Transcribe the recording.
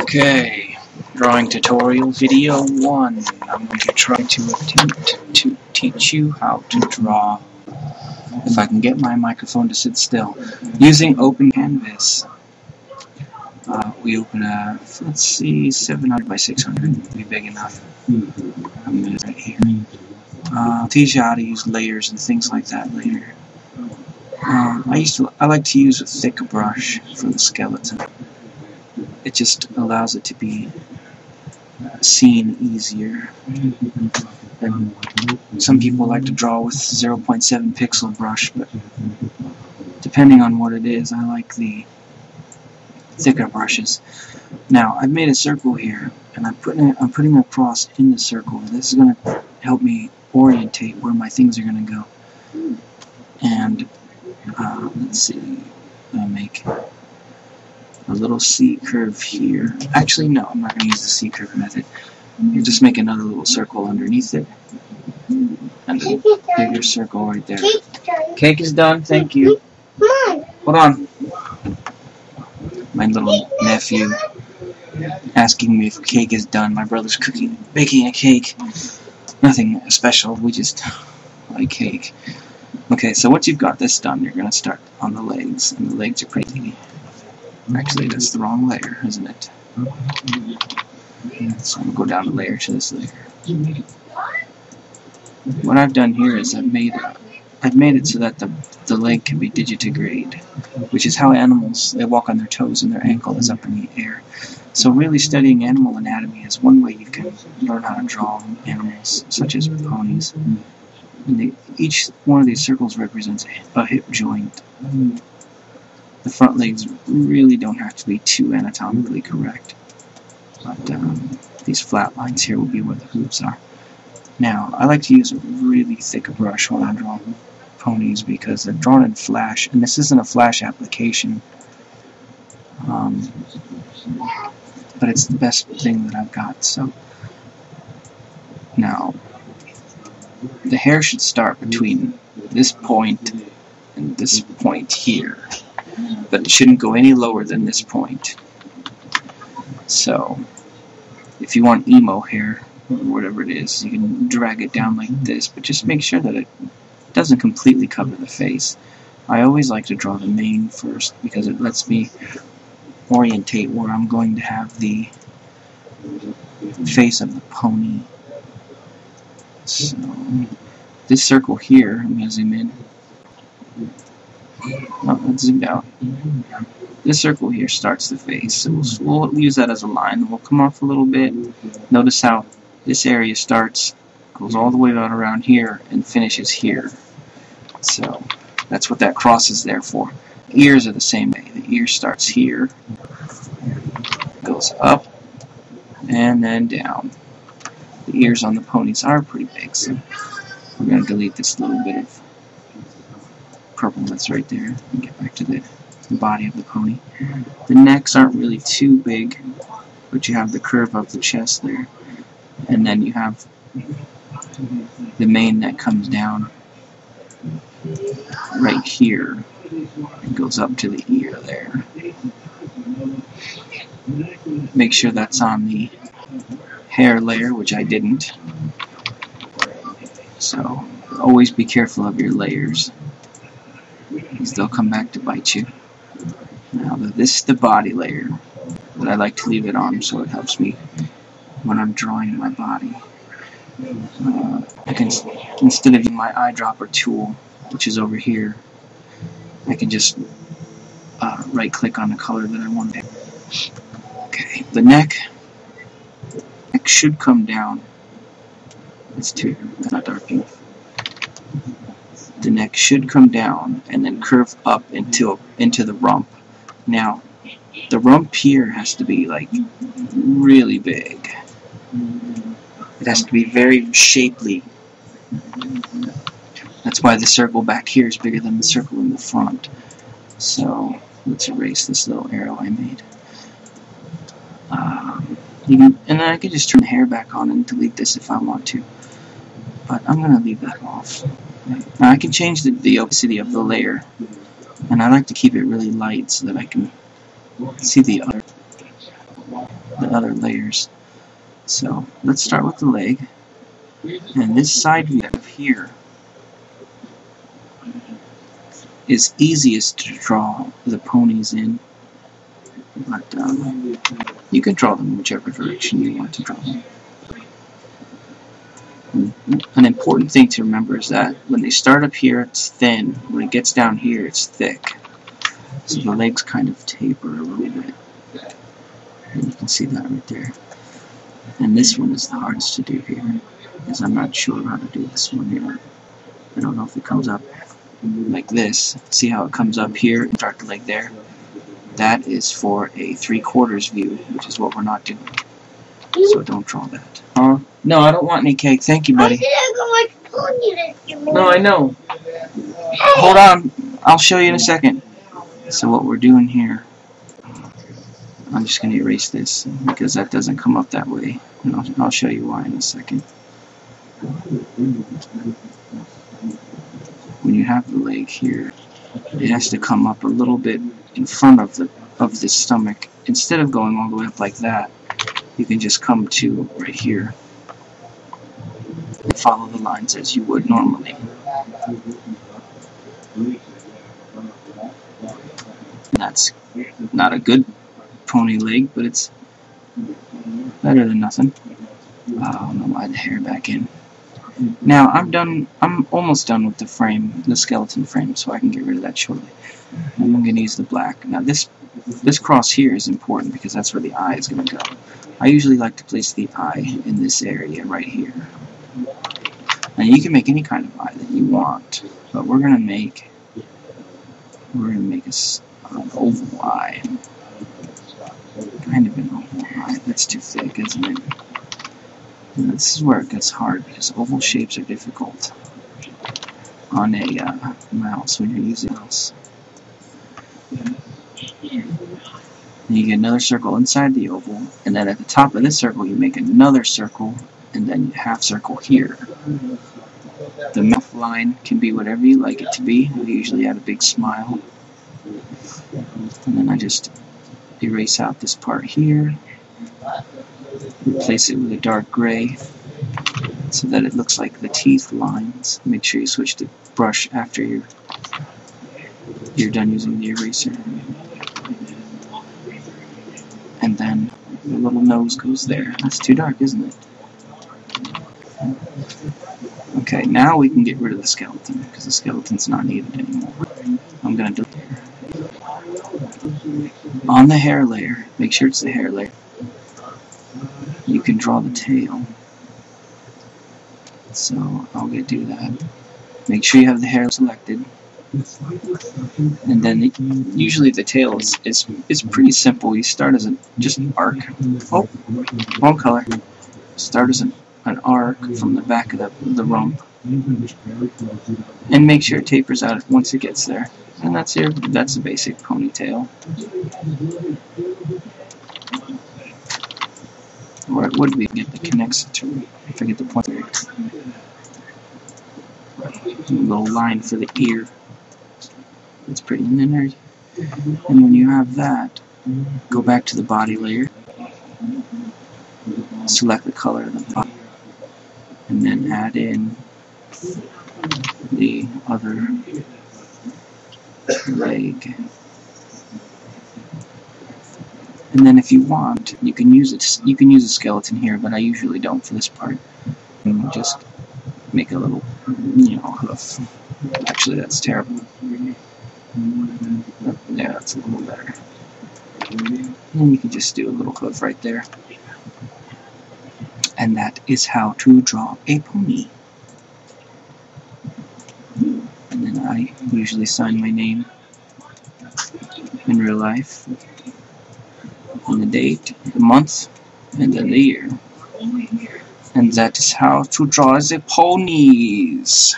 Okay, drawing tutorial video 1. I'm going to try to attempt to teach you how to draw, if I can get my microphone to sit still, using open canvas. We open a, let's see, 700 by 600 would be big enough. I'm going to right here. I'll teach you how to use layers and things like that later. I like to use a thick brush for the skeleton. It just allows it to be seen easier. And some people like to draw with 0.7 pixel brush, but depending on what it is, I like the thicker brushes. Now, I've made a circle here, and I'm putting a cross in the circle. This is going to help me orientate where my things are going to go. And let's see, I'll make a little C curve here. Actually, no, I'm not going to use the C curve method. You just make another little circle underneath it, and a bigger circle right there. Cake is done, thank you. Hold on. My little nephew asking me if cake is done. My brother's baking a cake. Nothing special, we just like cake. Okay, so once you've got this done, you're going to start on the legs, and the legs are pretty. Actually, that's the wrong layer, isn't it? So I'm going to go down a layer to this layer. What I've done here is I've made it so that the leg can be digitigrade, which is how animals, they walk on their toes and their ankle is up in the air. So really studying animal anatomy is one way you can learn how to draw animals, such as ponies. And each one of these circles represents a hip joint. The front legs really don't have to be too anatomically correct, but these flat lines here will be where the hooves are. Now, I like to use a really thick brush when I draw ponies because they're drawn in Flash, and this isn't a Flash application, but it's the best thing that I've got. So now, the hair should start between this point and this point here, but it shouldn't go any lower than this point. So, if you want emo hair, or whatever it is, you can drag it down like this, but just make sure that it doesn't completely cover the face. I always like to draw the mane first, because it lets me orientate where I'm going to have the face of the pony. So, this circle here, I'm going to zoom in. Oh, let's zoom out. This circle here starts the face, so we'll use that as a line. We'll come off a little bit. Notice how this area starts, goes all the way out around here, and finishes here. So, that's what that cross is there for. Ears are the same way. The ear starts here, goes up, and then down. The ears on the ponies are pretty big, so we're going to delete this little bit of purple that's right there and get back to the body of the pony. The necks aren't really too big, but you have the curve of the chest there, and then you have the mane that comes down right here and goes up to the ear there. Make sure that's on the hair layer, which I didn't. So always be careful of your layers, because they'll come back to bite you. Now this is the body layer, but I like to leave it on so it helps me when I'm drawing my body. I can, instead of using my eyedropper tool, which is over here, I can just right click on the color that I want to. Okay, the neck should come down. It's too not dark enough. The neck should come down and then curve up into the rump. Now, the rump here has to be like really big. It has to be very shapely. That's why the circle back here is bigger than the circle in the front. So let's erase this little arrow I made. And then I could just turn the hair back on and delete this if I want to. But I'm going to leave that off. Now I can change the opacity of the layer, and I like to keep it really light so that I can see the other other layers. So let's start with the leg, and this side view here is easiest to draw the ponies in, but you can draw them whichever direction you want to draw them. An important thing to remember is that when they start up here, it's thin. When it gets down here, it's thick. So the legs kind of taper a little bit. And you can see that right there. And this one is the hardest to do here, because I'm not sure how to do this one here. I don't know if it comes up like this. See how it comes up here and start the leg there? That is for a 3/4 view, which is what we're not doing. So don't draw that. No, I don't want any cake. Thank you, buddy. No, I know. Hold on. I'll show you in a second. So what we're doing here, I'm just going to erase this because that doesn't come up that way. And I'll show you why in a second. When you have the leg here, it has to come up a little bit in front of the stomach. Instead of going all the way up like that, you can just come to right here and follow the lines as you would normally. That's not a good pony leg, but it's better than nothing. I don't know why the hair back in. Now I'm almost done with the frame, the skeleton frame, so I can get rid of that shortly. I'm going to use the black. Now this cross here is important because that's where the eye is going to go. I usually like to place the eye in this area right here. And you can make any kind of eye that you want, but we're going to make an oval eye. Kind of an oval eye. That's too thick, isn't it? And this is where it gets hard because oval shapes are difficult on a mouse when you're using a mouse. And you get another circle inside the oval, and then at the top of this circle you make another circle, and then you half circle here. The mouth line can be whatever you like it to be. I usually add a big smile. And then I just erase out this part here, replace it with a dark gray so that it looks like the teeth lines. Make sure you switch to brush after you're done using the eraser. And then the little nose goes there. That's too dark, isn't it? Okay, now we can get rid of the skeleton because the skeleton's not needed anymore. I'm going to do it. On the hair layer, make sure it's the hair layer, you can draw the tail. So I'll do that. Make sure you have the hair selected. And then usually the tail is pretty simple. You start as just an arc. Oh, wrong color. Start as an arc from the back of the rump, and make sure it tapers out once it gets there. And that's a basic ponytail. Or it would be that connects it to. I forget the point. A little line for the ear. It's pretty. And then and when you have that, go back to the body layer, select the color of the body, and then add in the other leg. And then if you want, you can use a skeleton here, but I usually don't for this part. And just make a little, hoof. Actually, that's terrible. Yeah, that's a little better. And you can just do a little hoof right there. And that is how to draw a pony. And then I usually sign my name in real life, and the date, the month, and then the year. And that is how to draw the ponies.